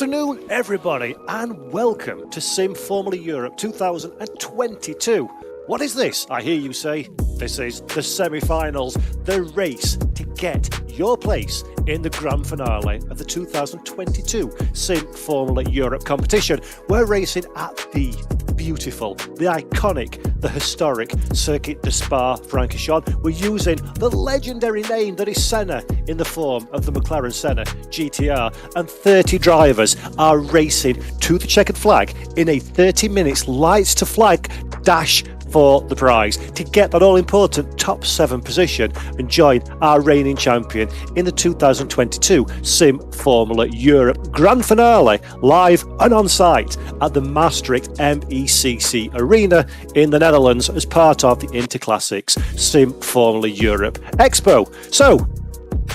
afternoon, everybody, and welcome to Sim Formula Europe 2022. What is this? I hear you say. This is the semi-finals, the race to get your place in the grand finale of the 2022 Sim Formula Europe competition. We're racing at the beautiful, the iconic, the historic Circuit de Spa-Francorchamps. We're using the legendary name that is Senna in the form of the McLaren Senna GTR, and 30 drivers are racing to the checkered flag in a 30 minutes lights to flag dash for the prize to get that all-important top 7 position and join our reigning champion in the 2022 Sim Formula Europe Grand Finale, live and on site at the Maastricht MECC Arena in the Netherlands as part of the Interclassics Sim Formula Europe Expo. So,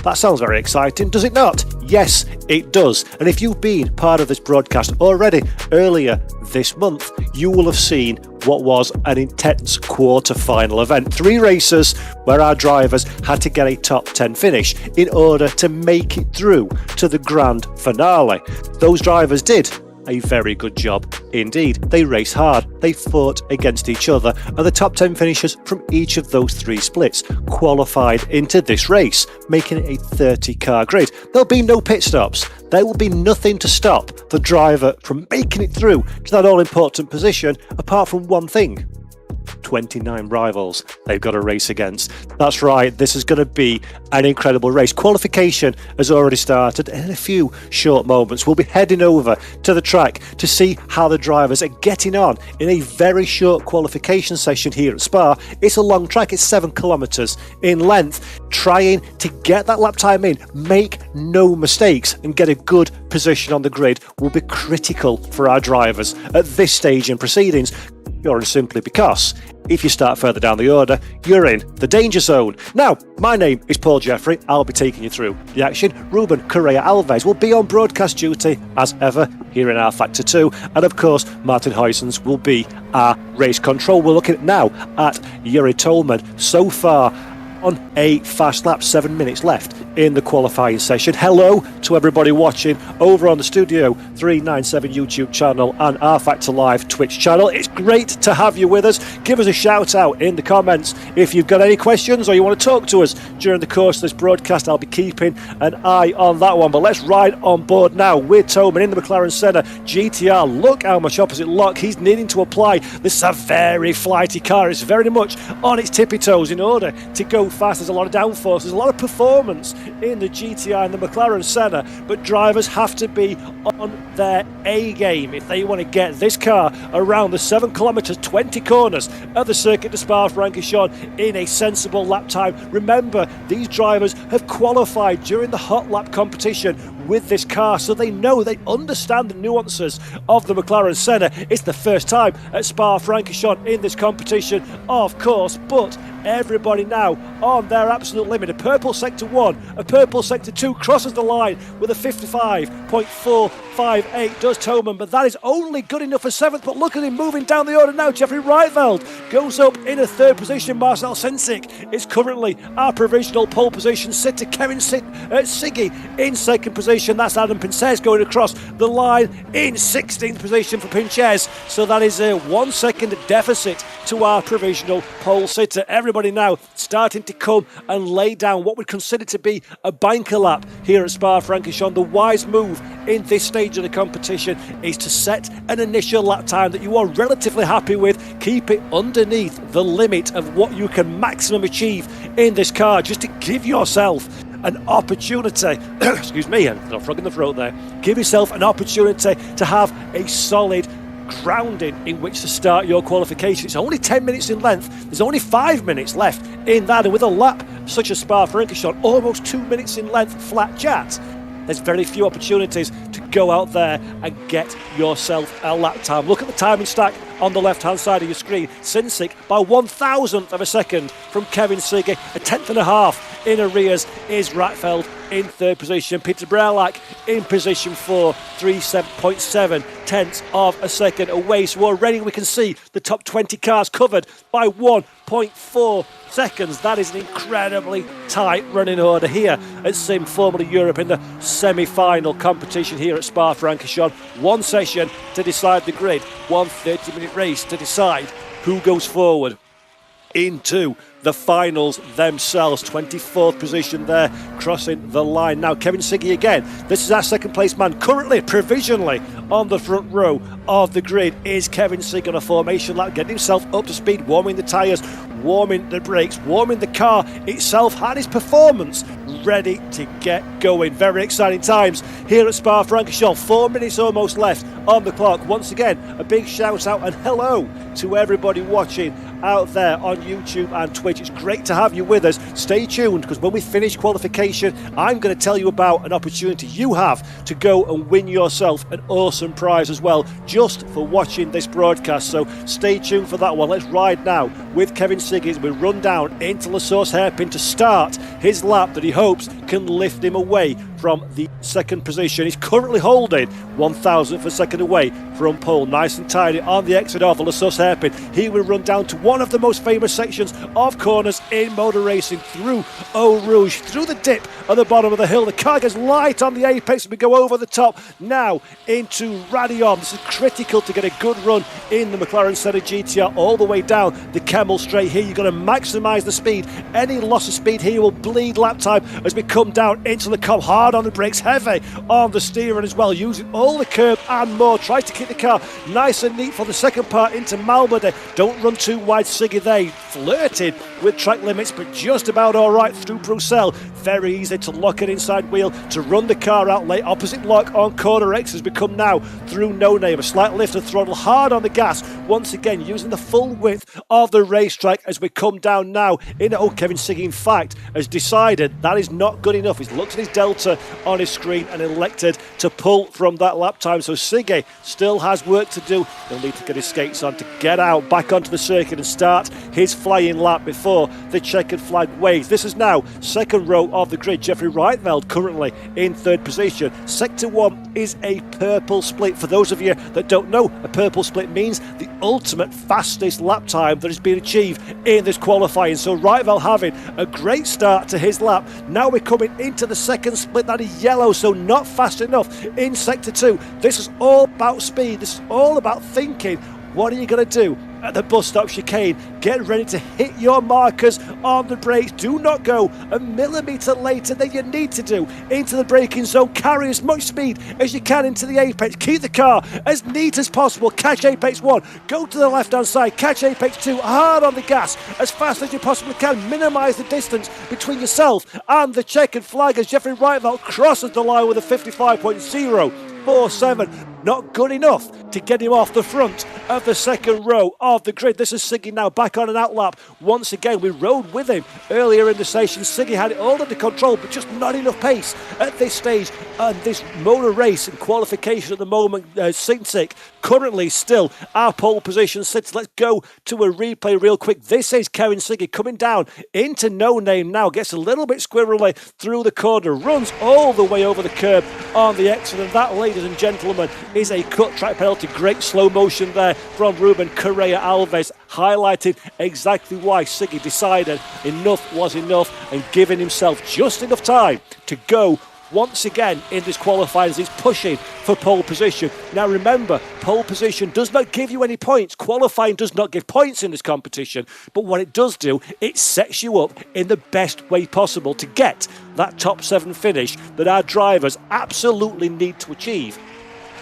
that sounds very exciting, does it not? Yes, it does. And if you've been part of this broadcast already earlier this month, you will have seen what was an intense quarter-final event. 3 races where our drivers had to get a top 10 finish in order to make it through to the grand finale. Those drivers did a very good job indeed. They raced hard, they fought against each other, and the top 10 finishers from each of those 3 splits qualified into this race, making it a 30-car grid. There'll be no pit stops. There will be nothing to stop the driver from making it through to that all-important position, apart from one thing: 29 rivals they've got to race against. That's right, this is going to be an incredible race. Qualification has already started, and in a few short moments we'll be heading over to the track to see how the drivers are getting on in a very short qualification session here at Spa. It's a long track, it's 7 kilometres in length. Trying to get that lap time in, make no mistakes, and get a good position on the grid will be critical for our drivers at this stage in proceedings. Pure and simply because if you start further down the order, you're in the danger zone. Now, my name is Paul Jeffrey. I'll be taking you through the action. Ruben Correa Alves will be on broadcast duty as ever here in our Factor 2. And of course, Martin Huysens will be our race control. We're looking now at Juri Tolman so far on a fast lap, 7 minutes left in the qualifying session. Hello to everybody watching over on the Studio 397 YouTube channel and R Factor Live Twitch channel. It's great to have you with us. Give us a shout out in the comments if you've got any questions or you want to talk to us during the course of this broadcast. I'll be keeping an eye on that one. But let's ride on board now with Tolman in the McLaren Senna GTR. Look how much opposite lock he's needing to apply. This is a very flighty car. It's very much on its tippy toes in order to go fast. There's a lot of downforce, there's a lot of performance in the GTR and the McLaren Senna, but drivers have to be on their A game if they want to get this car around the 7 kilometres, 20 corners of the Circuit de Spa-Francorchamps in a sensible lap time. Remember, these drivers have qualified during the hot lap competition with this car, so they know, they understand the nuances of the McLaren Senna. It's the first time at Spa-Francorchamps in this competition, of course, but everybody now on their absolute limit. A purple sector 1, a purple sector 2 crosses the line with a 55.458 does Tolman, but that is only good enough for 7th. But look at him moving down the order now. Jeffrey Reitveld goes up in a 3rd position. Marcel Sensic is currently our provisional pole position. Sitter Kevin Siggy in 2nd position. That's Adam Pincez going across the line in 16th position for Pincez. So that is a 1 second deficit to our provisional pole sitter. Everybody now starting to come and lay down what we consider to be a banker lap here at Spa-Francorchamps. The wise move in this stage of the competition is to set an initial lap time that you are relatively happy with. Keep it underneath the limit of what you can maximum achieve in this car, just to give yourself an opportunity excuse me, I've got a frog in the throat there. Give yourself an opportunity to have a solid grounding in which to start your qualification. It's only 10 minutes in length. There's only 5 minutes left in that, and with a lap such as Spa-Francorchamps, almost 2 minutes in length flat chat, there's very few opportunities to go out there and get yourself a lap time. Look at the timing stack on the left-hand side of your screen. Sensic by 1,000th of a second from Kevin Siggy, a 10th and a half In arrears is Ratfeld in third position. Peter Brelak in position 4, 3.7 tenths of a second away. So already we can see the top 20 cars covered by 1.4 seconds. That is an incredibly tight running order here at Sim Formula Europe in the semi-final competition here at Spa-Francorchamps. One session to decide the grid, one 30-minute race to decide who goes forward into the finals themselves. 24th position there, crossing the line. Now Kevin Siggy again. This is our second place man. Currently, provisionally, on the front row of the grid is Kevin Siggy on a formation lap, getting himself up to speed, warming the tyres, warming the brakes, warming the car itself, and his performance ready to get going. Very exciting times here at Spa-Francorchamps. 4 minutes almost left on the clock. Once again, a big shout out and hello to everybody watching out there on YouTube and Twitch. It's great to have you with us. Stay tuned, because when we finish qualification, I'm going to tell you about an opportunity you have to go and win yourself an awesome prize as well, just for watching this broadcast. So stay tuned for that one. Let's ride now with Kevin Siggy as we run down into La Source Hairpin to start his lap that he hopes can lift him away from the second position. He's currently holding 1,000th of a second away from pole. Nice and tidy on the exit of the La Source Hairpin. He will run down to one of the most famous sections of corners in motor racing, through Eau Rouge, through the dip at the bottom of the hill. The car gets light on the apex and we go over the top now into Raidillon. This is critical to get a good run in the McLaren Senna GTR all the way down the Kemmel Straight here. You've got to maximise the speed. Any loss of speed here will bleed lap time as we come down into the Cobb. Hard on the brakes, heavy on the steering as well, using all the curb and more. Tries to keep the car nice and neat for the second part into Malmedy. Don't run too wide, Siggy. They flirted with track limits, but just about all right through Bruxelles. Very easy to lock an inside wheel, to run the car out late. Opposite lock on corner X as we come now through No Name. A slight lift of throttle, hard on the gas. Once again, using the full width of the racetrack as we come down now in. Oh, Kevin Siggy, in fact, has decided that is not good enough. He's looked at his delta on his screen and elected to pull from that lap time. So Siggy still has work to do. He'll need to get his skates on to get out back onto the circuit and start his flying lap before the checkered flag waves. This is now second row of the grid. Jeffrey Reitveld currently in third position. Sector 1 is a purple split. For those of you that don't know, a purple split means the ultimate fastest lap time that has been achieved in this qualifying. So Reitveld having a great start to his lap. Now we're coming into the second split. That is yellow, so not fast enough in sector 2. This is all about speed. This is all about thinking, what are you going to do at the bus stop chicane? Get ready to hit your markers on the brakes. Do not go a millimetre later than you need to do into the braking zone. Carry as much speed as you can into the apex. Keep the car as neat as possible. Catch apex 1. Go to the left hand side. Catch apex 2. Hard on the gas as fast as you possibly can. Minimise the distance between yourself and the checkered flag as Jeffrey Reitveld crosses the line with a 55.047. Not good enough to get him off the front of the second row of the grid. This is Siggy now back on an outlap. Once again, we rode with him earlier in the session. Siggy had it all under control, but just not enough pace at this stage. And this motor race and qualification at the moment, Sintik currently still our pole position sits. Let's go to a replay real quick. This is Kevin Siggy coming down into No Name now. Gets a little bit squirrely through the corner. Runs all the way over the curb on the exit. And that, ladies and gentlemen, is a cut track penalty. Great slow motion there from Ruben Correa Alves, highlighting exactly why Siggy decided enough was enough and giving himself just enough time to go once again in this qualifying as he's pushing for pole position. Now remember, pole position does not give you any points. Qualifying does not give points in this competition, but what it does do, it sets you up in the best way possible to get that top 7 finish that our drivers absolutely need to achieve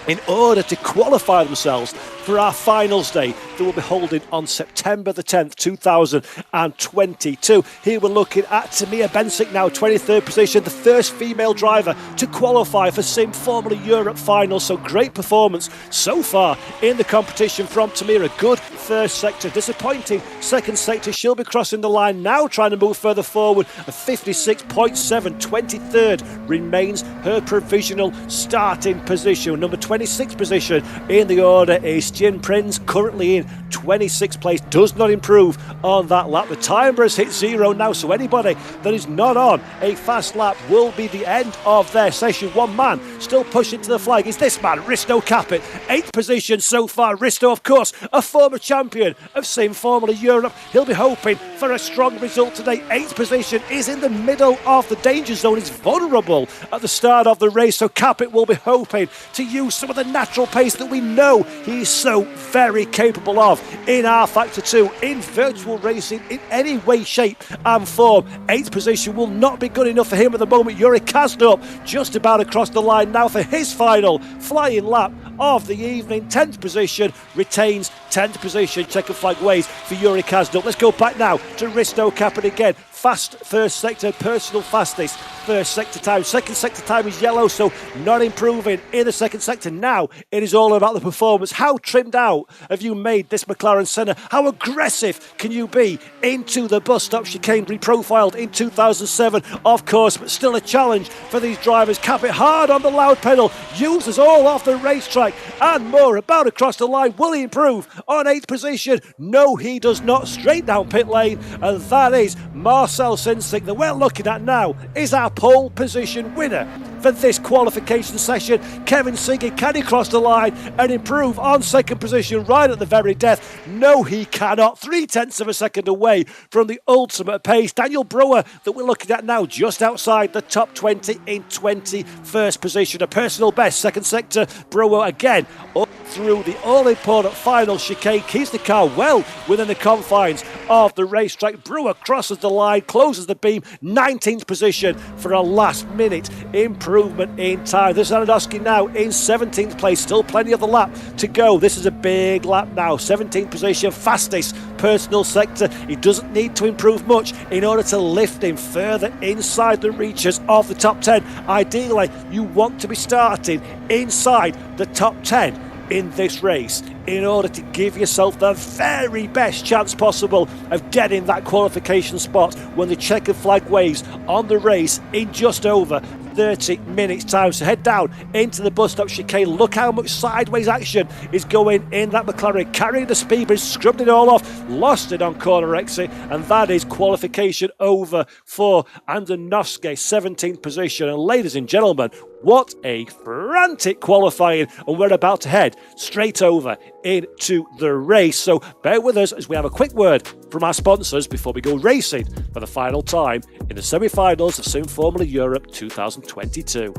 in order to qualify themselves for our finals day that we'll be holding on September the 10th, 2022. Here we're looking at Tamia Bensick now, 23rd position, the first female driver to qualify for Sim Formula Europe finals. So great performance so far in the competition from Tamia. A good first sector, disappointing second sector. She'll be crossing the line now, trying to move further forward. A 56.7, 23rd remains her provisional starting position. Number 26th position in the order is Jin Prinz, currently in 26th place does not improve on that lap. The timer has hit 0 now, so anybody that is not on a fast lap will be the end of their session. One man still pushing to the flag is this man, Risto Capit. 8th position so far. Risto, of course, a former champion of Sim Formula Europe. He'll be hoping for a strong result today. 8th position is in the middle of the danger zone. He's vulnerable at the start of the race, so Capit will be hoping to use some of the natural pace that we know he's so very capable of in R Factor 2, in virtual racing, in any way, shape and form. 8th position will not be good enough for him at the moment. Yuri Kasdorp just about across the line now for his final flying lap of the evening. 10th position retains 10th position. Checkered flag waves for Yuri Kasdorp. Let's go back now to Risto Capit again. Fast first sector, personal fastest first sector time. Second sector time is yellow, so not improving in the second sector. Now it is all about the performance. How trimmed out have you made this McLaren Senna? How aggressive can you be into the bus stop chicane, reprofiled in 2007? Of course, but still a challenge for these drivers. Capit hard on the loud pedal, uses all off the racetrack and more. About across the line, will he improve on 8th position? No, he does not. Straight down pit lane, and that is Marcel Sinsik that we're looking at now is our pole position winner for this qualification session. Kevin Siggy, can he cross the line and improve on second position right at the very death? No, he cannot. 0.3 of a second away from the ultimate pace. Daniel Brewer that we're looking at now just outside the top 20 in 21st position. A personal best second sector. Brewer again up through the all-important final chicane, keeps the car well within the confines of the racetrack. Brewer crosses the line, closes the beam, 19th position for a last-minute improvement in time. This is Anadowski now in 17th place, still plenty of the lap to go. This is a big lap now, 17th position, fastest personal sector. He doesn't need to improve much in order to lift him further inside the reaches of the top 10. Ideally, you want to be starting inside the top 10 in this race in order to give yourself the very best chance possible of getting that qualification spot when the checkered flag waves on the race in just over 30 minutes time. So head down into the bus stop chicane. Look how much sideways action is going in that McLaren, carrying the speed bridge, scrubbed it all off, lost it on corner exit, and that is qualification over for Andonovski, 17th position. And ladies and gentlemen, what a frantic qualifying, and we're about to head straight over into the race. So bear with us as we have a quick word from our sponsors before we go racing for the final time in the semi-finals of Sim Formula Europe 2022.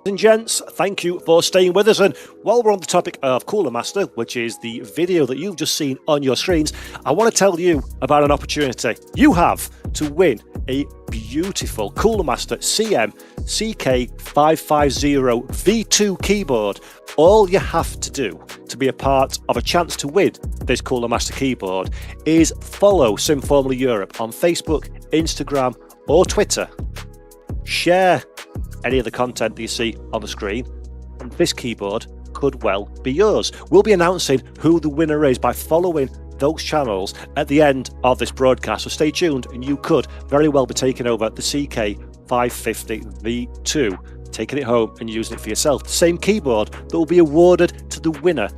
And gents, thank you for staying with us. And while we're on the topic of Cooler Master, which is the video that you've just seen on your screens, I want to tell you about an opportunity you have to win a beautiful Cooler Master CM CK550 V2 keyboard. All you have to do to be a part of a chance to win this Cooler Master keyboard is follow Sim Formula Europe on Facebook, Instagram or Twitter. Share any of the content that you see on the screen, and this keyboard could well be yours. We'll be announcing who the winner is by following those channels at the end of this broadcast, so stay tuned and you could very well be taking over the CK550 V2, taking it home and using it for yourself. The same keyboard that will be awarded to the winner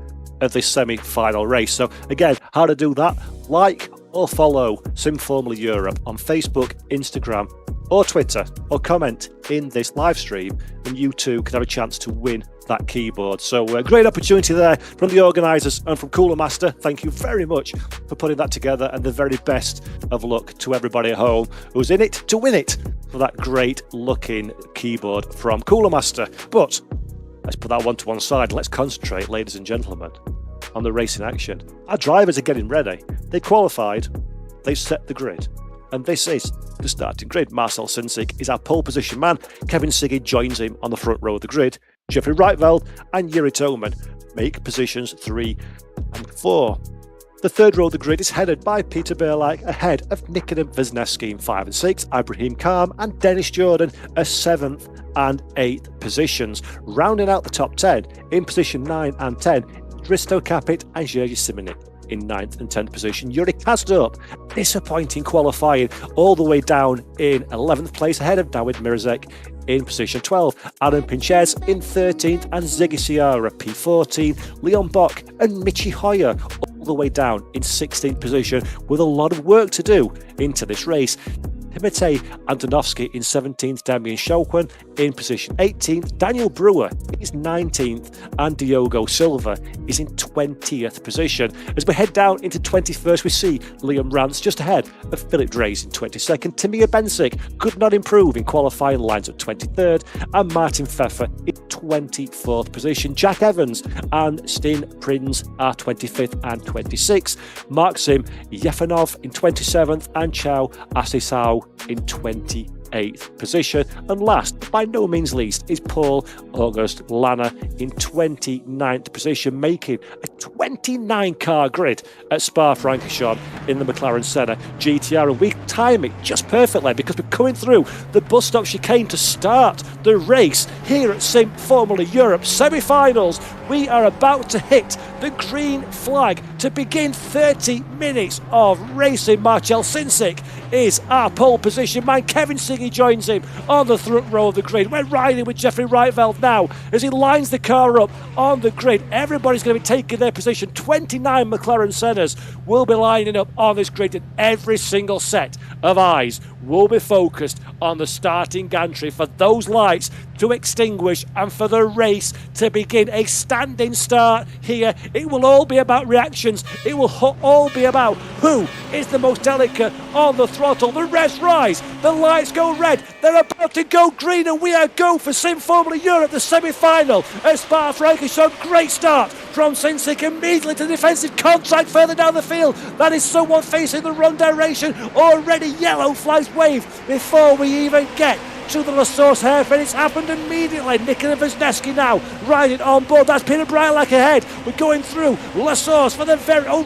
of this semi-final race. So again, how to do that? like or follow Sim Formula Europe on Facebook, Instagram or Twitter, or comment in this live stream, and you too can have a chance to win that keyboard. So a great opportunity there from the organisers and from Cooler Master. Thank you very much for putting that together, and the very best of luck to everybody at home who's in it to win it for that great looking keyboard from Cooler Master. But let's put that one to one side. Let's concentrate, ladies and gentlemen, on the racing action. Our drivers are getting ready. They qualified, they set the grid, and this is the starting grid. Marcel Cincik is our pole position man. Kevin Siggy joins him on the front row of the grid. Jeffrey Reitveld and Juri Toman make positions 3 and 4. The third row of the grid is headed by Peter Berlak, ahead of Nikodem Wisniewski in 5 and 6, Ibrahim Khan and Dennis Jordan are 7th and 8th positions. Rounding out the top 10 in position 9 and 10, Risto Capit and Jerzy Simonik in 9th and 10th position. Yuri Kasdorp, disappointing qualifying, all the way down in 11th place, ahead of Dawid Mirazek in position 12. Adam Pinchez in 13th and Ziggy Sierra P14. Leon Bock and Michi Hoyer all the way down in 16th position, with a lot of work to do into this race. Timotej Antonovsky in 17th, Damien Chauquin in position 18th, Daniel Brewer is 19th, and Diogo Silva is in 20th position. As we head down into 21st, we see Liam Rance just ahead of Philip Dreys in 22nd. Tamir Bensick could not improve in qualifying, lines at 23rd, and Martin Pfeffer in 24th position. Jack Evans and Stin Prins are 25th and 26th. Maxim Yefanov in 27th, and Chao Asisao in 28th position. And last, by no means least, is Paul August Lana in 29th position, making a 29 car grid at Spa-Francorchamps in the McLaren Senna GTR. And we time it just perfectly because we're coming through the bus stop chicane to start the race here at Sim Formula Europe semi-finals. We are about to hit the green flag to begin 30 minutes of racing. Marcel Cincik is our pole position man. Kevin Siggy joins him on the front row of the grid. We're riding with Jeffrey Reitveld now as he lines the car up on the grid. Everybody's going to be taking their position. 29 McLaren Sennas will be lining up on this grid, and every single set of eyes will be focused on the starting gantry for those lights to extinguish and for the race to begin. A standing start here. It will all be about reactions. It will all be about who is the most delicate on the throttle. The revs rise, the lights go red, they're about to go green, and we are go for Sim Formula Europe, the semi-final at Spa-Francorchamps. Great start from Cincik, immediately to defensive contact further down the field. That is someone facing the wrong direction. Already yellow flags wave before we even get to the La Source hairpin. It's happened immediately. Nikodem Wisniewski now riding on board. That's Peter Brylak ahead. We're going through La Source for the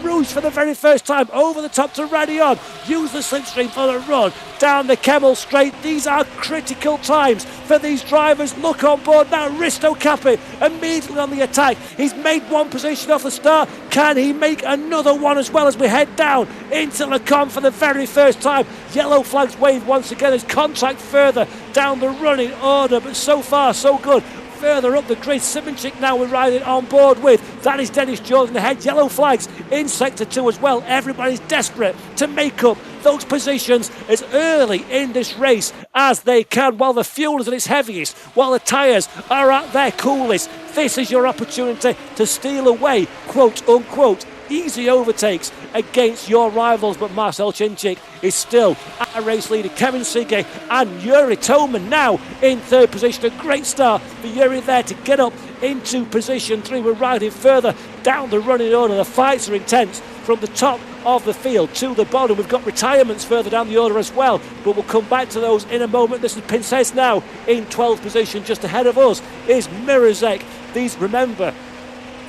Rouge for the very first time. Over the top to Raidillon. Use the slipstream for the run down the Kemmel Straight. These are critical times for these drivers. Look on board now. Risto Capit immediately on the attack. He's made one position off the start. Can he make another one as well as we head down into Le Con for the very first time? Yellow flags wave once again as contact further down the running order, but so far so good. Further up the grid, Simonik now we're riding on board with. That is Dennis Jordan ahead. Yellow flags in sector 2 as well. Everybody's desperate to make up those positions as early in this race as they can, while the fuel is at its heaviest, while the tyres are at their coolest. This is your opportunity to steal away, quote unquote, easy overtakes against your rivals. But Marcel Cincik is still a race leader. Kevin Siggy and Juri Toman now in third position. A great start for Juri there to get up into position 3. We're riding further down the running order. The fights are intense from the top of the field to the bottom. We've got retirements further down the order as well, but we'll come back to those in a moment. This is Pincez now in 12th position. Just ahead of us is Mirazek.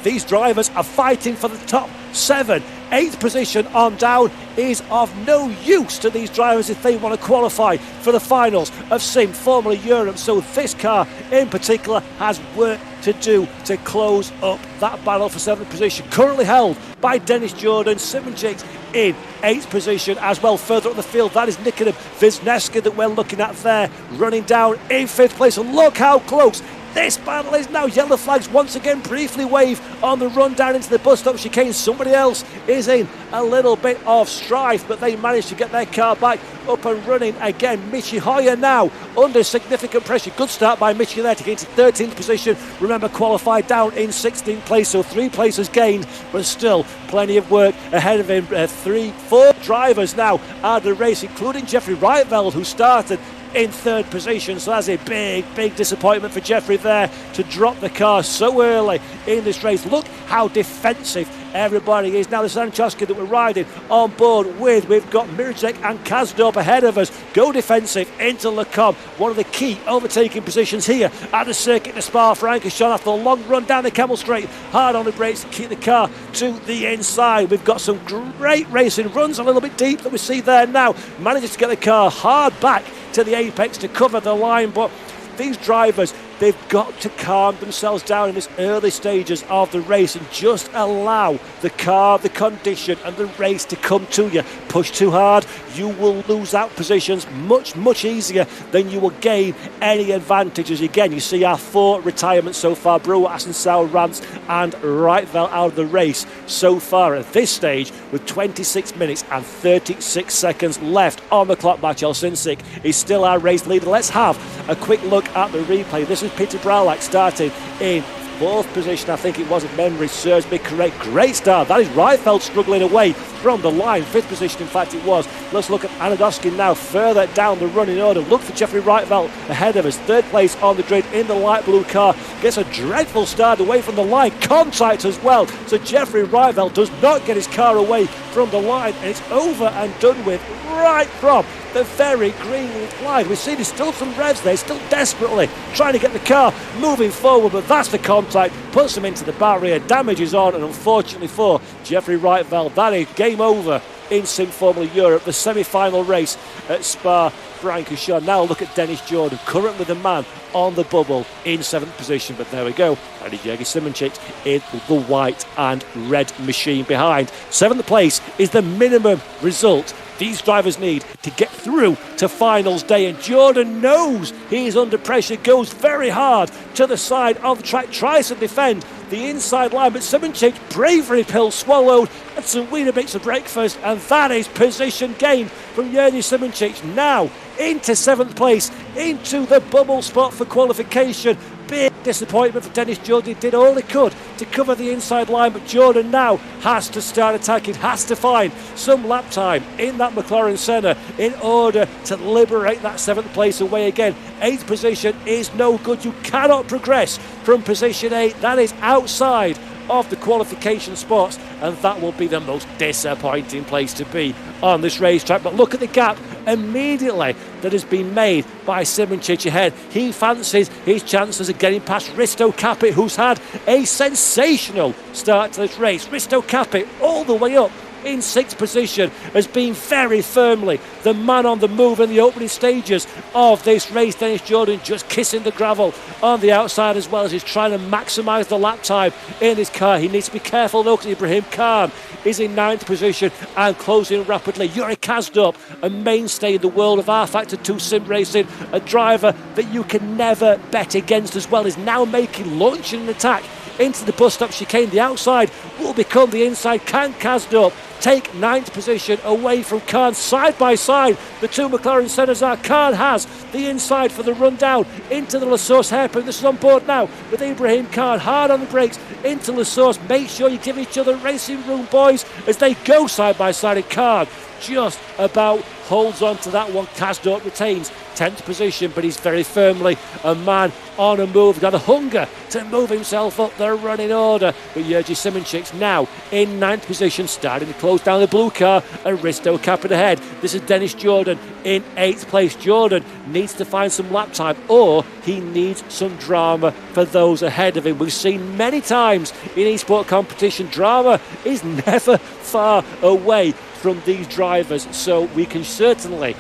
These drivers are fighting for the top 7. 8th position on down is of no use to these drivers if they want to qualify for the finals of Sim Formula Europe. So this car in particular has work to do to close up that battle for 7th position, currently held by Dennis Jordan. Simonik in 8th position as well. Further up the field, that is Nikodem Wisniewski that we're looking at there, running down in 5th place. And look how close this battle is now. Yellow flags once again briefly wave on the run down into the bus stop chicane. Somebody else is in a little bit of strife, but they managed to get their car back up and running again. Michi Hoyer now under significant pressure. Good start by Michi there to get into 13th position. Remember, qualified down in 16th place, so 3 places gained, but still plenty of work ahead of him. 4 drivers now out of the race, including Jeffrey Reitveld, who started in 3rd position. So that's a big disappointment for Jeffrey there to drop the car so early in this race. Look how defensive everybody is. Now the Sanchoski that we're riding on board with, we've got Mircek and Kazdorp ahead of us. Go defensive into Le Combe, one of the key overtaking positions here at the circuit de Spa-Francorchamps after a long run down the Camel Straight. Hard on the brakes to keep the car to the inside. We've got some great racing, runs a little bit deep that we see there now. Manages to get the car hard back to the apex to cover the line, but these drivers, they've got to calm themselves down in this early stages of the race and just allow the car, the condition and the race to come to you. Push too hard, you will lose out positions much easier than you will gain any advantages. Again, you see our 4 retirements so far: Brewer, Asensau, Rance and Reitveld out of the race so far at this stage, with 26 minutes and 36 seconds left on the clock. Marcel Sinsik is still our race leader. Let's have a quick look at the replay. This is Peter Brauwak started in 4th position, I think it was, if memory serves me correct. Great start. That is Reitveld struggling away from the line. 5th position, in fact, it was. Let's look at Anadoskin now further down the running order. Look for Jeffrey Reitveld ahead of us. 3rd place on the grid in the light blue car. Gets a dreadful start away from the line. Contact as well. So Jeffrey Reitveld does not get his car away from the line, and it's over and done with right from the very green line. We see there's still some revs there, still desperately trying to get the car moving forward, but that's the contact, puts him into the barrier, damage is on, and unfortunately for Jeffrey Reitveld, that is game over in Sim Formula Europe, the semi-final race at Spa-Francorchamps. Now look at Dennis Jordan, currently the man on the bubble in 7th position, but there we go. And Jürgen Simonchik in the white and red machine behind. 7th place is the minimum result these drivers need to get through to finals day, and Jordan knows he's under pressure, goes very hard to the side of the track, tries to defend the inside line, but Simonchik, bravery pill swallowed, and some Wiener makes a breakfast, and that is position gained from Jürgen Simonchik. Now into 7th place, into the bubble spot for qualification. Big disappointment for Dennis Jordan. He did all he could to cover the inside line, but Jordan now has to start attacking, has to find some lap time in that McLaren Senna in order to liberate that 7th place away again. 8th position is no good. You cannot progress from position 8. That is outside of the qualification spots, and that will be the most disappointing place to be on this racetrack. But look at the gap immediately that has been made by Simonchik ahead. He fancies his chances of getting past Risto Capit, who's had a sensational start to this race. Risto Capit all the way up in 6th position, has been very firmly the man on the move in the opening stages of this race. Dennis Jordan just kissing the gravel on the outside, as well as he's trying to maximise the lap time in his car. He needs to be careful though, because Ibrahim Khan is in 9th position and closing rapidly. Yuri Kazdorp, a mainstay in the world of R-Factor 2 sim racing, a driver that you can never bet against as well, is now launching an attack into the bus stop chicane. The outside will become the inside. Can Kazdorp take 9th position away from Khan? Side by side, the 2 McLaren Sennas are. Khan has the inside for the run down into the La Source hairpin. This is on board now with Ibrahim Khan, hard on the brakes into La Source. Make sure you give each other racing room, boys, as they go side by side, and Khan just about holds on to that one. Kazdorp retains 10th position, but he's very firmly a man on a move, got a hunger to move himself up the running order. But Jürgen Simonchik now in 9th position, starting to close down the blue car, and Risto Capit ahead. This is Dennis Jordan in 8th place. Jordan needs to find some lap time, or he needs some drama for those ahead of him. We've seen many times in esport competition, drama is never far away from these drivers, so we can certainly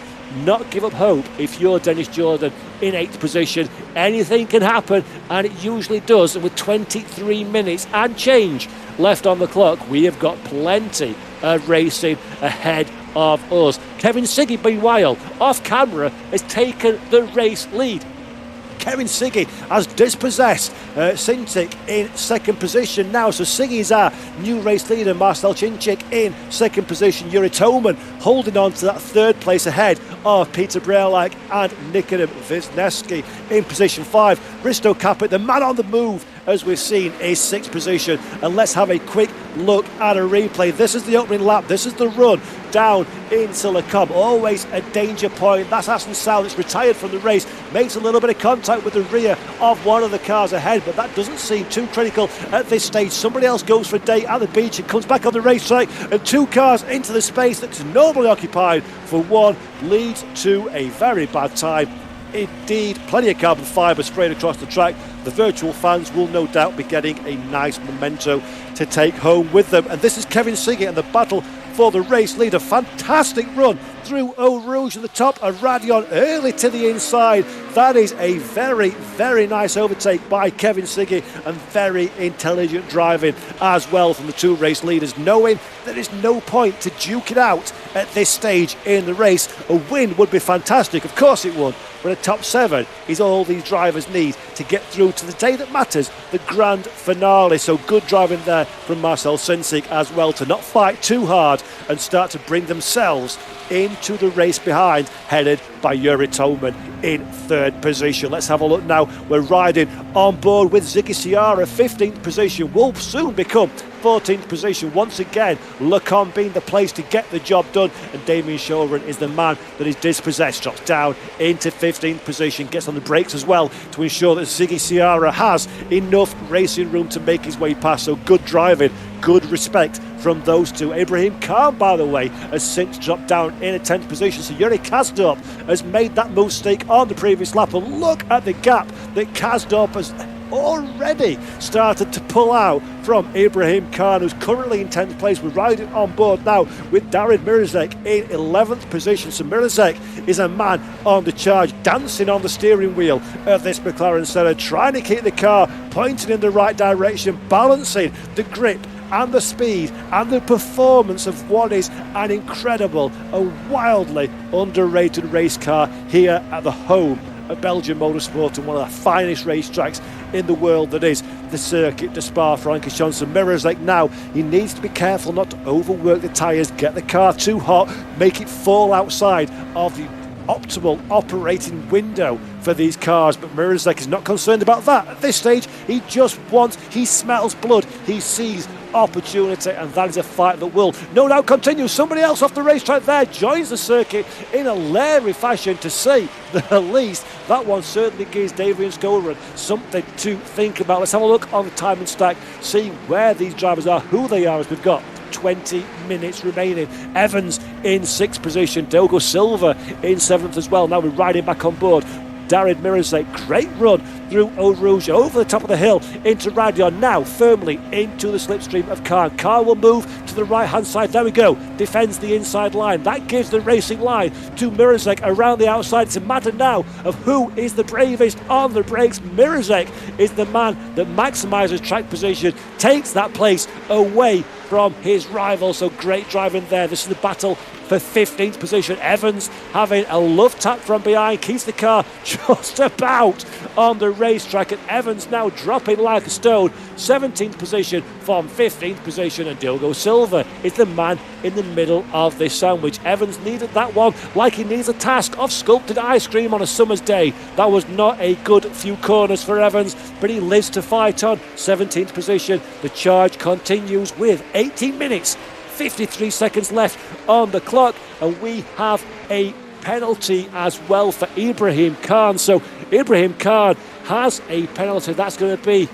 not give up hope if you're Dennis Jordan in 8th position. Anything can happen, and it usually does, and with 23 minutes and change left on the clock, we have got plenty of racing ahead of us. Kevin Siggy, meanwhile, off camera, has taken the race lead. Kevin Siggy has dispossessed Cintiq in second position now. So Siggy is our new race leader. Marcel Cintiq in second position. Yuri Toman holding on to that third place ahead of Peter Brearlike and Nikodem Wisniewski in position 5. Risto Caput, the man on the move, as we've seen, is sixth position. And let's have a quick look at a replay. This is the opening lap. This is the run down into Le Combe. Always a danger point. That's Aston Sowell. It's retired from the race. Makes a little bit of contact with the rear of one of the cars ahead, but that doesn't seem too critical at this stage. Somebody else goes for a day at the beach and comes back on the racetrack, and two cars into the space that's normally occupied for one leads to a very bad time. Indeed, plenty of carbon fibre sprayed across the track. The virtual fans will no doubt be getting a nice memento to take home with them. And this is Kevin Siggy and the battle for the race leader. Fantastic run through Eau Rouge at the top, and Radion early to the inside. That is a very, very nice overtake by Kevin Siggy, and very intelligent driving as well from the two race leaders, knowing there is no point to duke it out at this stage in the race. A win would be fantastic, of course it would, but a top 7 is all these drivers need to get through to the day that matters, the grand finale. So good driving there from Marcel Cintiq as well, to not fight too hard and start to bring themselves into the race behind, headed by Yuri Toman in third position. Let's have a look now. We're riding on board with Ziggy Sierra. 15th position will soon become 14th position once again. Le Combe being the place to get the job done, and Damien Chauverin is the man that is dispossessed. Drops down into 15th position, gets on the brakes as well to ensure that Ziggy Sierra has enough racing room to make his way past. So good driving, good respect from those two. Ibrahim Khan, by the way, has since dropped down in a 10th position. So Yuri Kazdorp has made that mistake on the previous lap, and look at the gap that Kazdorp has already started to pull out from Ibrahim Khan, who's currently in 10th place. We're riding on board now with Darid Mirazek in 11th position. So Mirazek is a man on the charge, dancing on the steering wheel of this McLaren Senna, trying to keep the car pointing in the right direction, balancing the grip and the speed and the performance of what is an incredible, a wildly underrated race car here at the home of Belgian motorsport, and one of the finest racetracks in the world that is the Circuit de Spa-Francorchamps. Mirazek now, he needs to be careful not to overwork the tyres, get the car too hot, make it fall outside of the optimal operating window for these cars. But Mirazek is not concerned about that at this stage. He just wants, he smells blood, he sees opportunity, and that is a fight that will no doubt continue. Somebody else off the racetrack there joins the circuit in a leery fashion, to say the least. That one certainly gives Damien Chauverin something to think about. Let's have a look on the time and stack, see where these drivers are, who they are, as we've got 20 minutes remaining. Evans in 6th position, Diogo Silva in 7th as well. Now we're riding back on board Darid Mirazek. Great run through Eau Rouge, over the top of the hill into Radion, now firmly into the slipstream of Khan. Khan will move to the right hand side, there we go, defends the inside line. That gives the racing line to Mirazek around the outside. It's a matter now of who is the bravest on the brakes. Mirazek is the man that maximises track position, takes that place away from his rival. So great driving there. This is the battle for 15th position. Evans having a love tap from behind, keeps the car just about on the racetrack, and Evans now dropping like a stone. 17th position from 15th position, and Diogo Silva is the man in the middle of this sandwich. Evans needed that one like he needs a task of sculpted ice cream on a summer's day. That was not a good few corners for Evans, but he lives to fight on. 17th position. The charge continues with 18 minutes 53 seconds left on the clock, and we have a penalty as well for Ibrahim Khan. So Ibrahim Khan has a penalty. That's going to be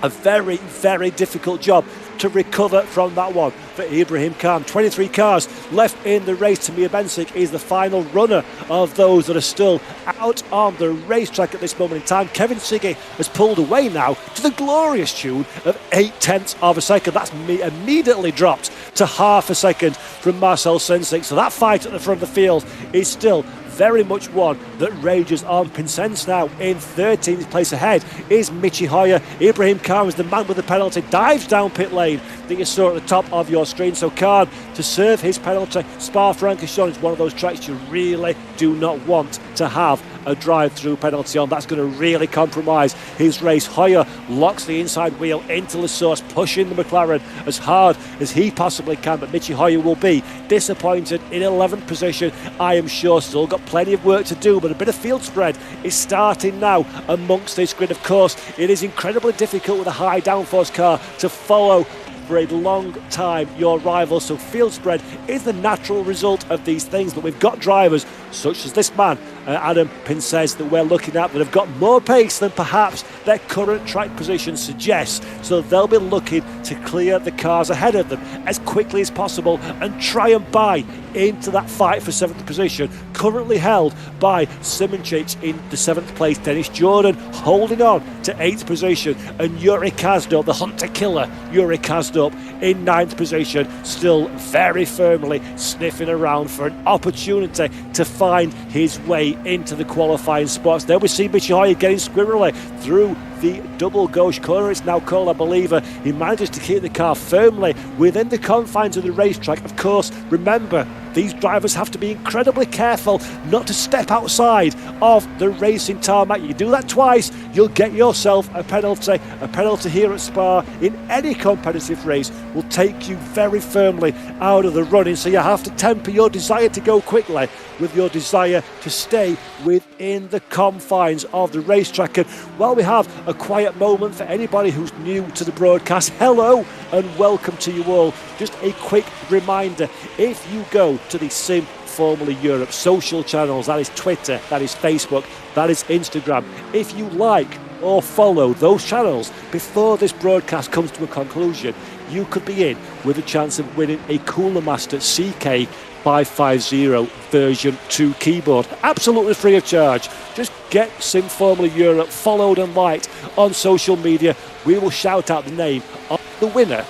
a very, very difficult job to recover from that one for Ibrahim Khan. 23 cars left in the race. Tamir Bensik is the final runner of those that are still out on the racetrack at this moment in time. Kevin Siggy has pulled away now to the glorious tune of 0.8 of a second. That's immediately dropped to half a second from Marcel Cintiq. So that fight at the front of the field is still very much one that rages on. Pinsence now in 13th place. Ahead is Michi Hoyer. Ibrahim Khan is the man with the penalty, dives down pit lane that you saw at the top of your screen. So Khan to serve his penalty. Spa-Francorchamps is one of those tracks you really do not want to have a drive-through penalty on. That's going to really compromise his race. Hoyer locks the inside wheel into Le Source, pushing the McLaren as hard as he possibly can, but Michi Hoyer will be disappointed in 11th position, I am sure. Still got plenty of work to do, but a bit of field spread is starting now amongst this grid. Of course, it is incredibly difficult with a high downforce car to follow for a long time your rival, so field spread is the natural result of these things. But we've got drivers such as this man, Adam Pincez, that we're looking at, that have got more pace than perhaps their current track position suggests, so they'll be looking to clear the cars ahead of them as quickly as possible and try and buy into that fight for 7th position, currently held by Simončić in the 7th place. Dennis Jordan holding on to 8th position, and Yuri Kazdorp, the hunter killer Yuri Kazdorp, in 9th position, still very firmly sniffing around for an opportunity to find his way into the qualifying spots. There we see Michi Hoyer getting squirrely through the double gauge corner, it's now called, I believe. He manages to keep the car firmly within the confines of the racetrack. Of course, remember, these drivers have to be incredibly careful not to step outside of the racing tarmac. You do that twice, you'll get yourself a penalty. A penalty here at Spa in any competitive race will take you very firmly out of the running, so you have to temper your desire to go quickly with your desire to stay within the confines of the racetrack. And while we have a quiet moment for anybody who's new to the broadcast, hello and welcome to you all. Just a quick reminder, if you go to the Sim Formula Europe social channels, that is Twitter, that is Facebook, that is Instagram, if you like or follow those channels before this broadcast comes to a conclusion, you could be in with a chance of winning a Cooler Master CK 550 version 2 keyboard, absolutely free of charge. Just get Sim Formula Europe followed and liked on social media. We will shout out the name of the winner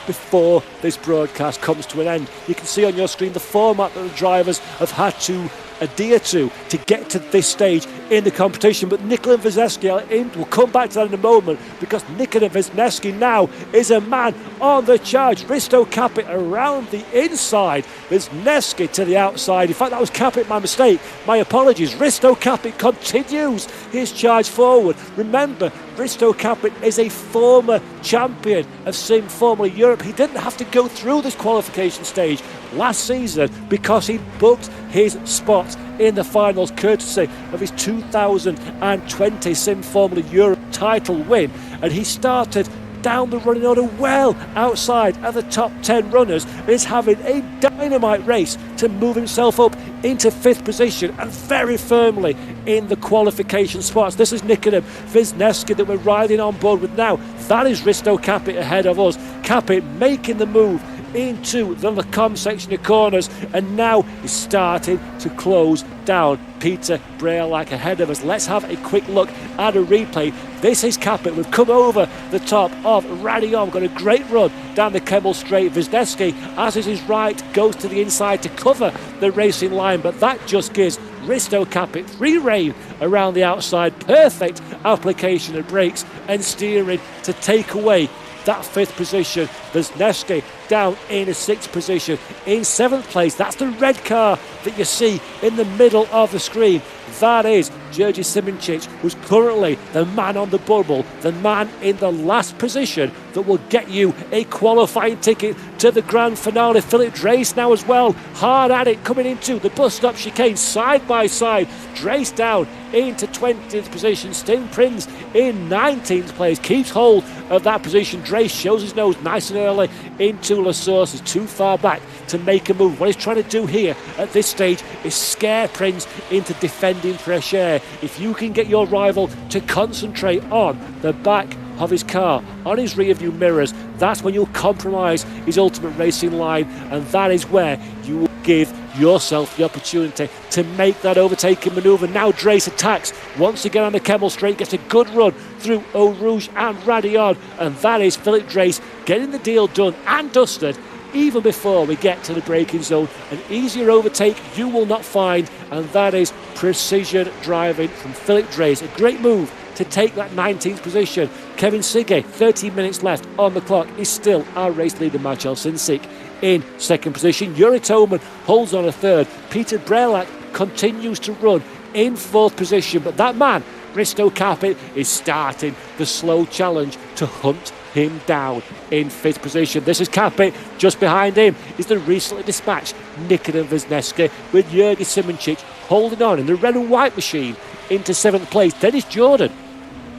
before this broadcast comes to an end. You can see on your screen the format that the drivers have had to adhere to get to this stage in the competition. But Nikola Wisniewski, we'll come back to that in a moment, because Nikola Wisniewski now is a man on the charge. Risto Capit around the inside, Wisniewski to the outside. In fact, that was Capit, my mistake, my apologies. Risto Capit continues his charge forward. Remember, Risto Capit is a former champion of Sim Formula Europe. He didn't have to go through this qualification stage last season because he booked his spot in the finals courtesy of his 2020 Sim Formula Europe title win, and he started down the running order well outside of the top 10 runners, and is having a dynamite race to move himself up into 5th position and very firmly in the qualification spots. This is Nikola Wisniewski that we're riding on board with now. That is Risto Capit ahead of us. Capit making the move into the Lecombe section of corners, and now is starting to close down Peter Brealac ahead of us. Let's have a quick look at a replay. This is Capit. We've come over the top of Radion, got a great run down the Kemmel Straight. Wisniewski, as is his right, goes to the inside to cover the racing line, but that just gives Risto Capit free rein around the outside. Perfect application of brakes and steering to take away that 5th position. Wisniewski down in a 6th position. In 7th place, that's the red car that you see in the middle of the screen. That is Jerzy Simončić, who's currently the man on the bubble, the man in the last position that will get you a qualifying ticket to the grand finale. Philip Dreis now as well, hard at it, coming into the bus stop chicane side by side. Dreis down into 20th position. Stin Prinz in 19th place, keeps hold of that position. Dreis shows his nose nice and early into Le Source, is too far back to make a move. What he's trying to do here at this stage is scare Prinz into defending fresh air. If you can get your rival to concentrate on the back of his car, on his rear view mirrors, that's when you'll compromise his ultimate racing line, and that is where you will give yourself the opportunity to make that overtaking manoeuvre. Now Dreis attacks once again on the Kemmel Straight, gets a good run through Eau Rouge and Radion, and that is Philip Dreis getting the deal done and dusted even before we get to the braking zone. An easier overtake you will not find, and that is precision driving from Philip Dreis. A great move to take that 19th position. Kevin Sigge, 13 minutes left on the clock, is still our race leader. Marcel Sinsik in 2nd position. Yuri Toman holds on a 3rd. Peter Brealac continues to run in 4th position, but that man, Risto Capit, is starting the slow challenge to hunt him down in 5th position. This is Capit. Just behind him is the recently dispatched Nikola Wisniewski, with Jurgen Simonchik holding on in the red and white machine into 7th place. Dennis Jordan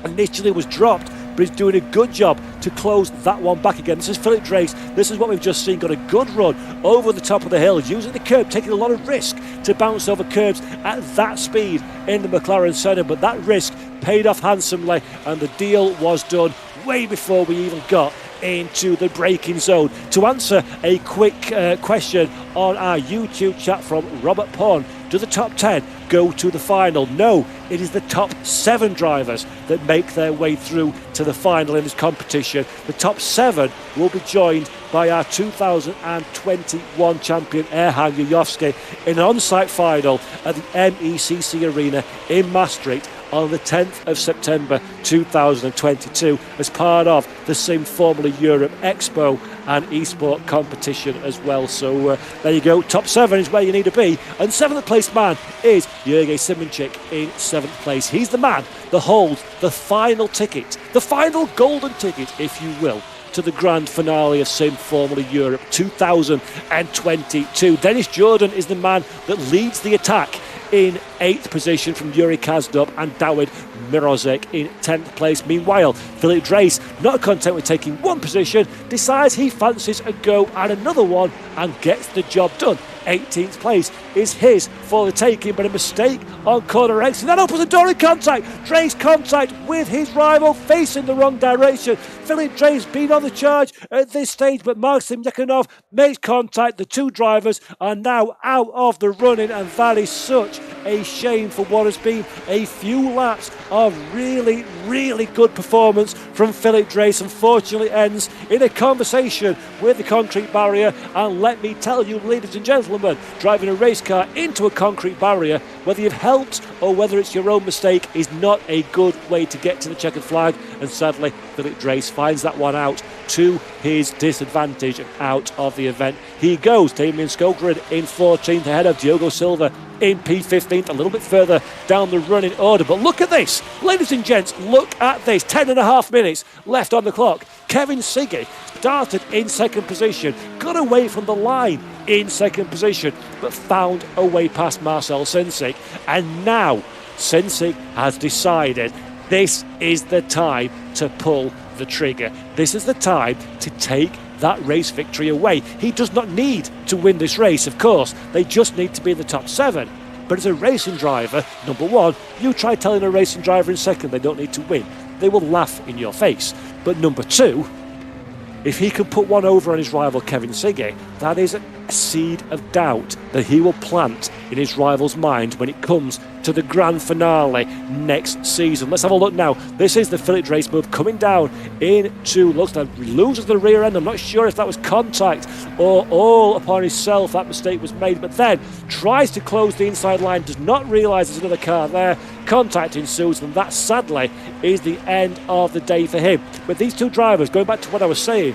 initially was dropped, but he's doing a good job to close that one back again. This is Philip Drace. This is what we've just seen. Got a good run over the top of the hill, using the curb, taking a lot of risk to bounce over curbs at that speed in the McLaren Senna, but that risk paid off handsomely, and the deal was done way before we even got into the braking zone. To answer a quick question on our YouTube chat from Robert Pond, do the top 10 go to the final? No, it is the top 7 drivers that make their way through to the final in this competition. The top 7 will be joined by our 2021 champion Erhan Yuyovski in an on-site final at the MECC Arena in Maastricht on the 10th of September 2022 as part of the Sim Formula Europe Expo and Esport competition as well. So there you go, top 7 is where you need to be, and 7th place man is Jurgen Simonchik in 7th place. He's the man that holds the final ticket, the final golden ticket, if you will, to the grand finale of Sim Formula Europe 2022. Dennis Jordan is the man that leads the attack in 8th position from Yuri Kazdub and Dawid Mirozek in 10th place. Meanwhile, Philip Drace, not content with taking one position, decides he fancies a go at another one and gets the job done. 18th place is his for the taking, but a mistake on corner exit. That opens the door in contact. Drace contact with his rival, facing the wrong direction. Philip Drace been on the charge at this stage, but Maxim Yakhanov makes contact. The two drivers are now out of the running, and that is such a shame for what has been a few laps of really, really good performance from Philip Drace. Unfortunately ends in a conversation with the concrete barrier, and let me tell you, ladies and gentlemen, driving a race car into a concrete barrier, whether you've helped or whether it's your own mistake, is not a good way to get to the checkered flag, and sadly Philip Drace finds that one out to his disadvantage and out of the event. He goes. Damien Skogren in 14th ahead of Diogo Silva in P15th, a little bit further down the running order. But look at this, ladies and gents, look at this. 10.5 minutes left on the clock. Kevin Sigge started in 2nd position, got away from the line in 2nd position, but found a way past Marcel Cynsyk. And now Cynsyk has decided this is the time to pull the trigger. This is the time to take that race victory away. He does not need to win this race, of course. They just need to be in the top 7. But as a racing driver, number one, you try telling a racing driver in second they don't need to win. They will laugh in your face. But number two, if he can put one over on his rival Kevin Sigge, that is a seed of doubt that he will plant in his rival's mind when it comes to the grand finale next season. Let's have a look now. This is the Philip Drace move coming down into, looks like he loses the rear end. I'm not sure if that was contact or all upon himself that mistake was made, but then tries to close the inside line, does not realise there's another car there. Contact ensues, and that sadly is the end of the day for him. But these two drivers, going back to what I was saying,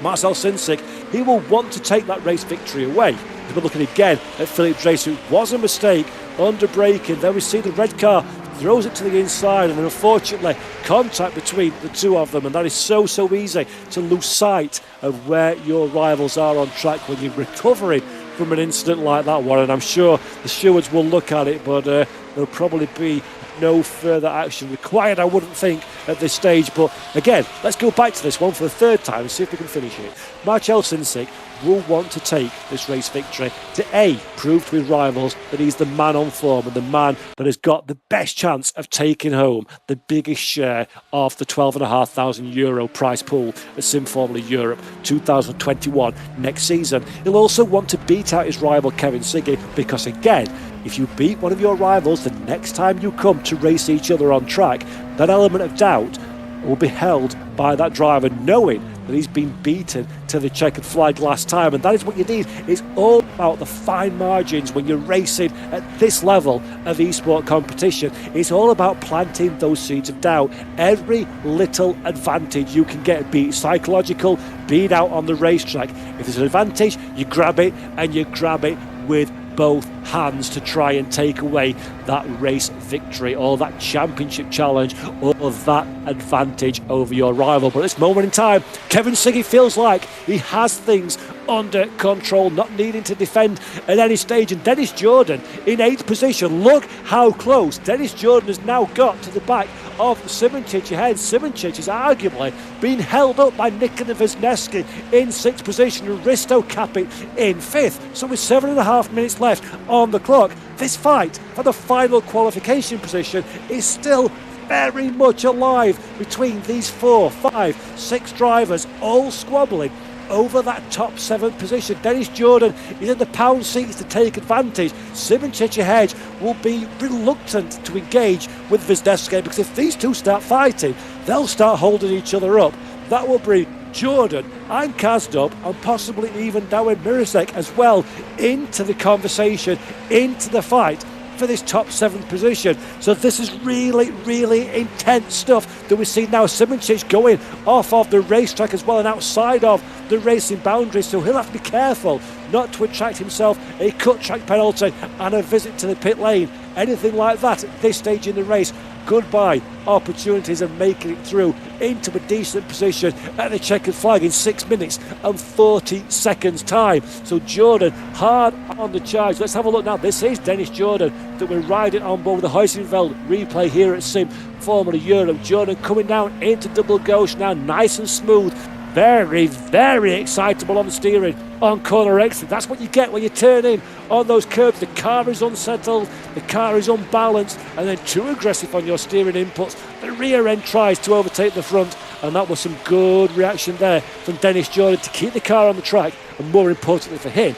Marcel Cynsyk, he will want to take that race victory away. We're looking again at Philip Drace, who was a mistake under braking. Then we see the red car throws it to the inside, and then unfortunately contact between the two of them, and that is so easy to lose sight of where your rivals are on track when you're recovering from an incident like that one. And I'm sure the stewards will look at it, but there'll probably be no further action required, I wouldn't think, at this stage. But again, let's go back to this one for the third time and see if we can finish it. Marcel Cynsyk will want to take this race victory to A, prove to his rivals that he's the man on form and the man that has got the best chance of taking home the biggest share of the €12,500 prize pool at Sim Formula Europe 2021 next season. He'll also want to beat out his rival Kevin Sigge, because again, if you beat one of your rivals the next time you come to race each other on track, that element of doubt will be held by that driver, knowing that he's been beaten to the checkered flag last time. And that is what you need. It's all about the fine margins when you're racing at this level of esport competition. It's all about planting those seeds of doubt. Every little advantage you can get, be it psychological, be it out on the racetrack. If there's an advantage, you grab it, and you grab it with both hands to try and take away that race victory or that championship challenge or that advantage over your rival. But at this moment in time, Kevin Siggy feels like he has things under control, not needing to defend at any stage. And Dennis Jordan in 8th position. Look how close Dennis Jordan has now got to the back of Simoncic ahead. Simoncic is arguably being held up by Nikola Wisniewski in 6th position and Risto Kapit in 5th. So with 7.5 minutes left on the clock, this fight for the final qualification position is still very much alive between these 4, 5, 6 drivers, all squabbling over that top 7th position. Dennis Jordan is in the pound seats to take advantage. Simoncic ahead will be reluctant to engage with Wisniewski because if these two start fighting, they'll start holding each other up. That will bring Jordan and Kazdub and possibly even Dawid Mirasek as well into the conversation, into the fight for this top 7th position. So this is really, really intense stuff that we see now. Simoncic going off of the racetrack as well and outside of the racing boundaries, so he'll have to be careful not to attract himself a cut track penalty and a visit to the pit lane. Anything like that at this stage in the race, goodbye opportunities of making it through into a decent position at the checkered flag in 6 minutes and 40 seconds time. So Jordan hard on the charge. Let's have a look now. This is Dennis Jordan that we're riding on board the Heusinkveld replay here at Sim Formula Europe. Jordan coming down into double gauche now, nice and smooth. Very, very excitable on the steering on corner exit. That's what you get when you turn in on those curbs. The car is unsettled, the car is unbalanced, and then too aggressive on your steering inputs. The rear end tries to overtake the front, and that was some good reaction there from Dennis Jordan to keep the car on the track, and more importantly for him,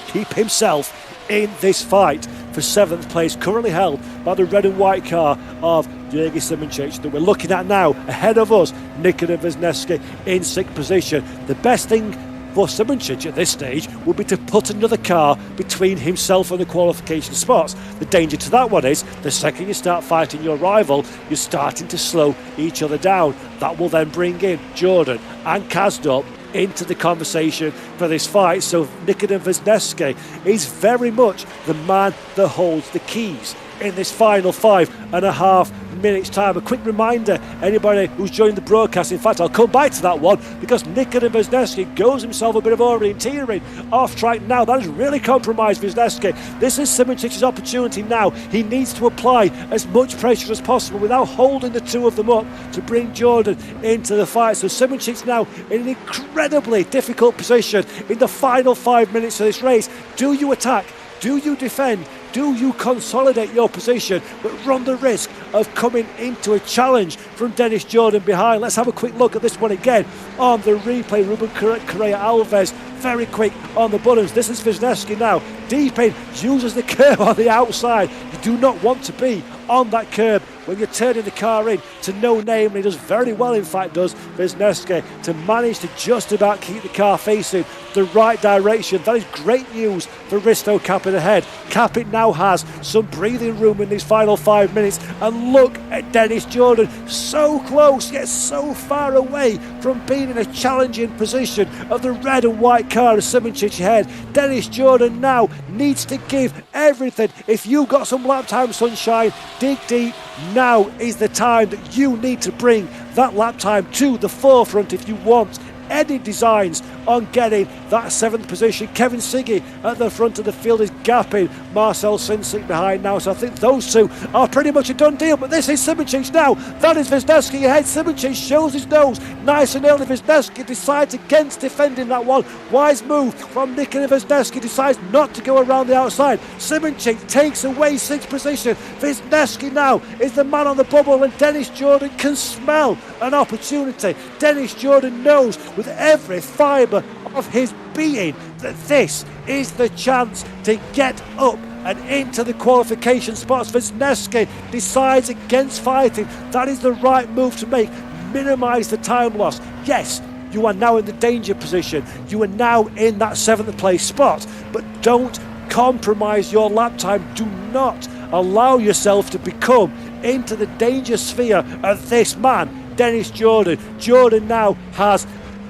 keep himself in this fight for 7th place, currently held by the red and white car of Jürgen Simoncic that we're looking at now. Ahead of us, Nikola Wisniewski in 6th position. The best thing for Simoncic at this stage would be to put another car between himself and the qualification spots. The danger to that one is the second you start fighting your rival, you're starting to slow each other down. That will then bring in Jordan and Kazdub into the conversation for this fight. So Nikola Wisniewski is very much the man that holds the keys in this final 5.5 minutes time. A quick reminder, anybody who's joined the broadcast, in fact I'll come back to that one because Nikola Wisniewski goes himself a bit of orienteering off track now. That has really compromised Wisniewski. This is Simoncic's opportunity now. He needs to apply as much pressure as possible without holding the two of them up to bring Jordan into the fight. So Simoncic's now in an incredibly difficult position in the final 5 minutes of this race. Do you attack? Do you defend? Do you consolidate your position but run the risk of coming into a challenge from Dennis Jordan behind? Let's have a quick look at this one again on the replay. Ruben Correa Alves, very quick on the buttons. This is Wisniewski now, deep in, uses the curb on the outside. You do not want to be on that curb when you're turning the car in to no name, and he does very well, in fact, does Wisniewski, to manage to just about keep the car facing the right direction. That is great news for Risto Kapit ahead. Kapit now has some breathing room in these final 5 minutes, and look at Dennis Jordan, so close yet so far away from being in a challenging position of the red and white car of Simoncic ahead. Dennis Jordan now needs to give everything. If you got some lap time sunshine, dig deep. Now is the time that you need to bring that lap time to the forefront if you want any designs on getting that 7th position. Kevin Siggy at the front of the field is gapping Marcel Cincic behind now, so I think those two are pretty much a done deal. But this is Simoncic now. That is Wisniewski ahead. Simoncic shows his nose nice and early. Wisniewski decides against defending that one. Wise move from Nikola Wisniewski, decides not to go around the outside. Simoncic takes away 6th position. Wisniewski now is the man on the bubble, and Dennis Jordan can smell an opportunity. Dennis Jordan knows with every fibre of his being that this is the chance to get up and into the qualification spots. Wisniewski decides against fighting. That is the right move to make. Minimise the time loss. Yes, you are now in the danger position. You are now in that 7th place spot, but don't compromise your lap time. Do not allow yourself to become into the danger sphere of this man, Dennis Jordan. Jordan now has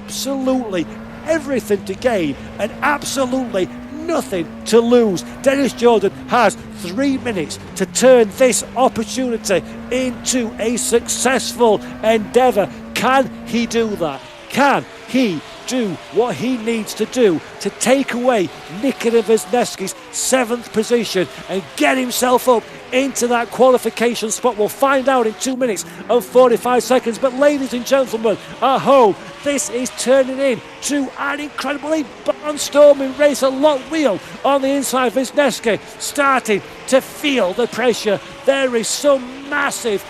absolutely everything to gain and absolutely nothing to lose. Dennis Jordan has 3 minutes to turn this opportunity into a successful endeavour. Can he do that? Can he do what he needs to do to take away Nikita Wisniewski's 7th position and get himself up into that qualification spot? We'll find out in 2 minutes and 45 seconds. But ladies and gentlemen at home, this is turning into an incredibly barnstorming race. A lot wheel on the inside. Wisniewski starting to feel the pressure. There is some massive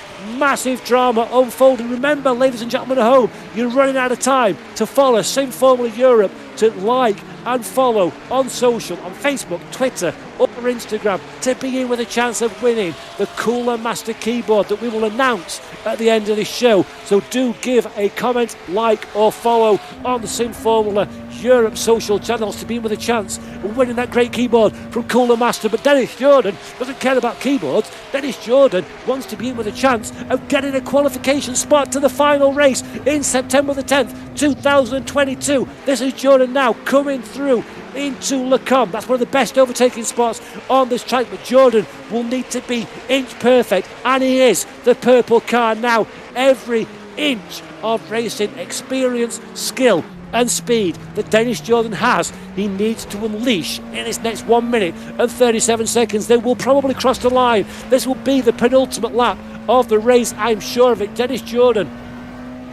drama unfolding. Remember, ladies and gentlemen at home, you're running out of time to follow Sim Formula Europe, to like and follow on social, on Facebook, Twitter or Instagram, to be in with a chance of winning the Cooler Master keyboard that we will announce at the end of this show. So do give a comment, like or follow on the Sim Formula Europe social channels to be in with a chance of winning that great keyboard from Cooler Master. But Dennis Jordan doesn't care about keyboards. Dennis Jordan wants to be in with a chance of getting a qualification spot to the final race in September the 10th, 2022. This is Jordan now coming through into Le Combe. That's one of the best overtaking spots on this track, but Jordan will need to be inch perfect, and he is the purple car now. Every inch of racing experience, skill and speed that Dennis Jordan has, he needs to unleash in this next 1 minute and 37 seconds. They will probably cross the line. This will be the penultimate lap of the race, I'm sure of it. Dennis Jordan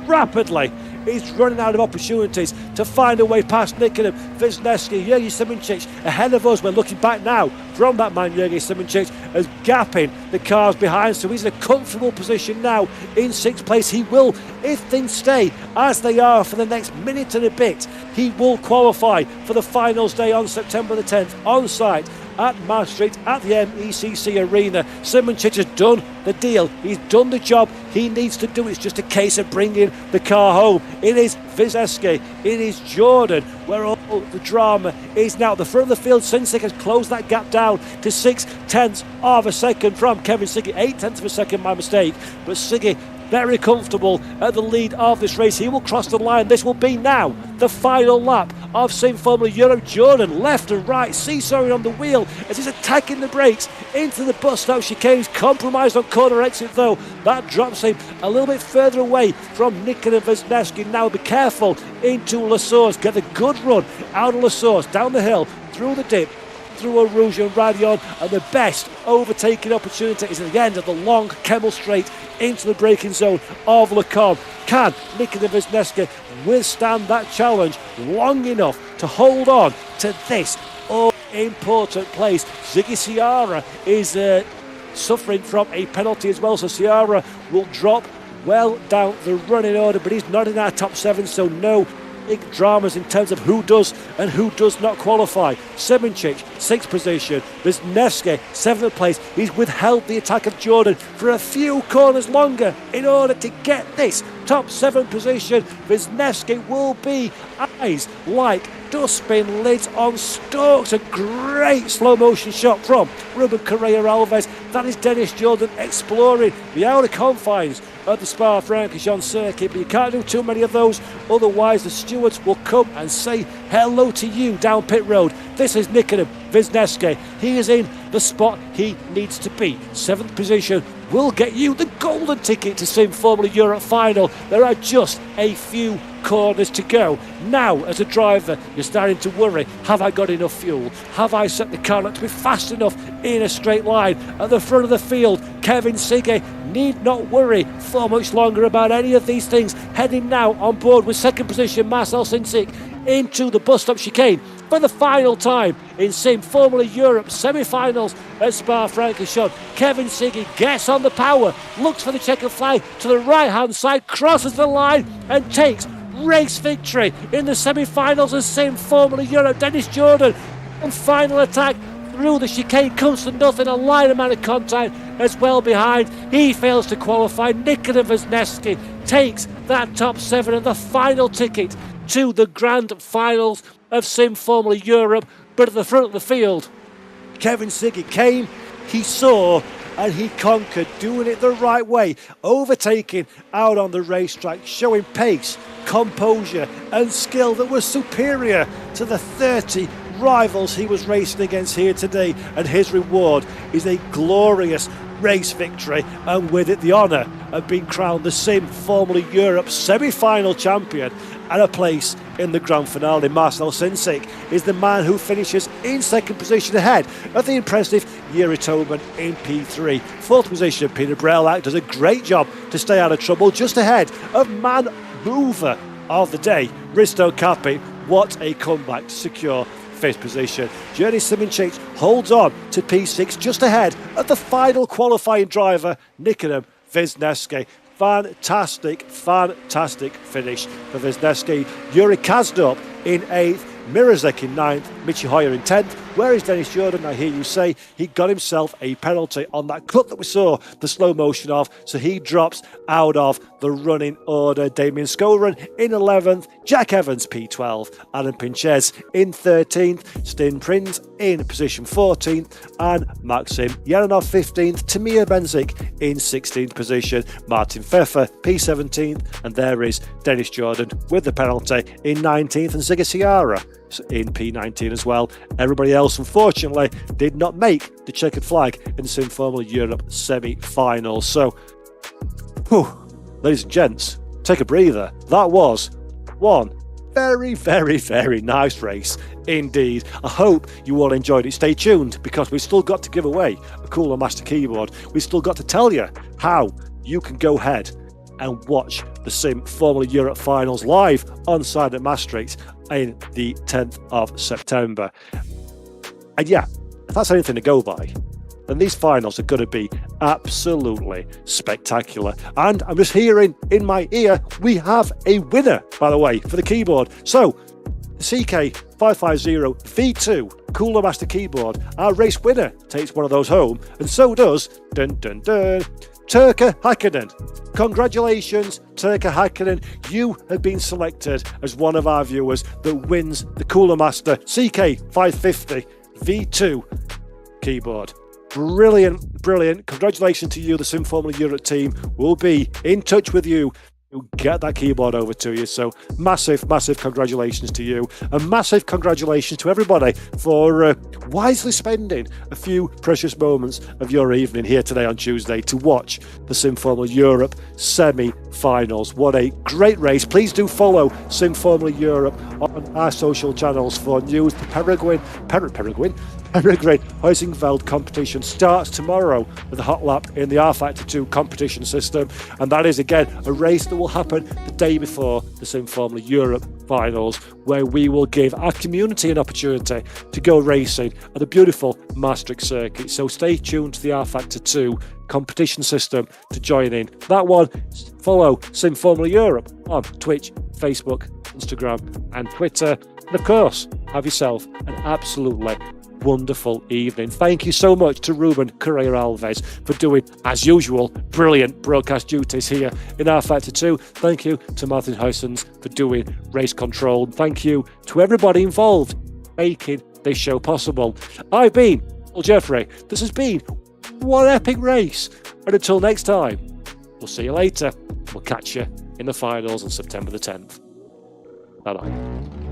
rapidly is running out of opportunities to find a way past Nikita Wisniewski. Jurgen Simončić ahead of us. We're looking back now from that man Jurgen Simončić as gapping the cars behind, so he's in a comfortable position now in 6th place. He will, if things stay as they are for the next minute and a bit, he will qualify for the finals day on September the 10th on site at Maastricht at the MECC Arena. Simončić has done the deal. He's done the job he needs to do. It's just a case of bringing the car home. It is Wisniewski, it is Jordan, where all the drama is now. The front of the field, Sinsik has closed that gap down to 6/10 of a second from Kevin Siggy. 8/10 of a second, my mistake. But Siggy very comfortable at the lead of this race. He will cross the line. This will be now the final lap of Sim Formula Europe. Jordan left and right, seesawing on the wheel as he's attacking the brakes into the bus stop chicane. He's compromised on corner exit though. That drops him a little bit further away from Nikita Wisniewski. Now be careful into La Source. Get a good run out of La Source, down the hill, through the dip, through a Rouge and Radion, and the best overtaking opportunity is at the end of the long Kemmel Straight into the braking zone of Le Combe. Can Nikita Wisniewski withstand that challenge long enough to hold on to this all-important place? Ziggy Sciarra is suffering from a penalty as well, so Sciarra will drop well down the running order, but he's not in our top 7, so no big dramas in terms of who does and who does not qualify. Simončić, 6th position. Wisniewski, 7th place. He's withheld the attack of Jordan for a few corners longer in order to get this top 7 position. Wisniewski will be eyes like dustbin lids on stalks. A great slow motion shot from Ruben Correa Alves. That is Dennis Jordan exploring the outer confines of the Spa-Francorchamps circuit, but you can't do too many of those, otherwise the stewards will come and say hello to you down pit road. This is Nikita Wisniewski. He is in the spot he needs to be. 7th position will get you the golden ticket to Sim Formula Europe final. There are just a few corners to go. Now, as a driver, you're starting to worry, have I got enough fuel? Have I set the car up to be fast enough in a straight line? At the front of the field, Kevin Siggy need not worry for much longer about any of these things. Heading now on board with 2nd position, Marcel Sinsik into the bus stop chicane for the final time in Sim Formula Europe semi-finals at Spa-Francorchamps. Kevin Siggy gets on the power, looks for the checkered flag to the right-hand side, crosses the line and takes race victory in the semi-finals of Sim Formula Europe. Dennis Jordan and final attack through the chicane comes to nothing. A line amount of contact as well behind. He fails to qualify. Nikita Wisniewski takes that top 7 and the final ticket to the grand finals of Sim Formula Europe. But at the front of the field, Kevin Siggy came, he saw, and he conquered, doing it the right way, overtaking out on the racetrack, showing pace, composure and skill that was superior to the 30 rivals he was racing against here today, and his reward is a glorious race victory, and with it the honour of being crowned the Sim Formula Europe semi-final champion and a place in the grand finale. Marcel Cinsic is the man who finishes in second position ahead of the impressive Jiri Toman in P3. Fourth position, Peter Brelak does a great job to stay out of trouble, just ahead of man mover of the day, Risto Kapi. What a comeback to secure fifth position. Journey Simonchich holds on to P6, just ahead of the final qualifying driver, Nikodem Wisniewski. Fantastic finish for Wisniewski. Yuri Kazdorp in 8th, Mirazek in 9th, Michi Hoyer in 10th. Where is Dennis Jordan? I hear you say he got himself a penalty on that cut that we saw the slow motion of, so he drops out of the running order. Damien Skoren in 11th, Jack Evans P12, Adam Pinches in 13th, Stin Prinz in position 14th, and Maxim Yaranov 15th, Tamir Benzik in 16th position, Martin Pfeffer P17th, and there is Dennis Jordan with the penalty in 19th, and Ziga Ciara in P19 as well. Everybody else, unfortunately, did not make the checkered flag in the Sim Formula Europe semi-finals. So, ladies and gents, take a breather. That was one very nice race indeed. I hope you all enjoyed it. Stay tuned, because we've still got to give away a Cooler Master keyboard. We've still got to tell you how you can go ahead and watch the Sim Formula Europe finals live on Silent Maastricht in the 10th of September. And yeah, if that's anything to go by, then these finals are going to be absolutely spectacular. And I'm just hearing in my ear, we have a winner, by the way, for the keyboard. So, the CK550 V2 Cooler Master keyboard, our race winner takes one of those home, and so does, Turkka Häkkinen. Congratulations, Turkka Häkkinen. You have been selected as one of our viewers that wins the Cooler Master CK550 V2 keyboard. Brilliant. Congratulations to you, the Sim Formula Europe team. We'll be in touch with you to get that keyboard over to you. So massive congratulations to you, and massive congratulations to everybody for wisely spending a few precious moments of your evening here today on Tuesday to watch the Sim Formula Europe semi-finals. What a great race. Please do follow Sim Formula Europe on our social channels for news. The Peregrine Huizenveld competition starts tomorrow with a hot lap in the R Factor 2 competition system, and that is again a race that will happen the day before the Sim Formula Europe finals, where we will give our community an opportunity to go racing at the beautiful Maastricht circuit. So stay tuned to the R Factor 2 competition system to join in that one. Follow Sim Formula Europe on Twitch, Facebook, Instagram and Twitter, and of course have yourself an absolutely wonderful evening. Thank you so much to Ruben Correa Alves for doing, as usual, brilliant broadcast duties here in R Factor 2. Thank you to Martin Huysens for doing race control. Thank you to everybody involved making this show possible. I've been Paul Jeffrey. This has been one epic race, and until next time, we'll see you later. We'll catch you in the finals on September the 10th. Bye-bye.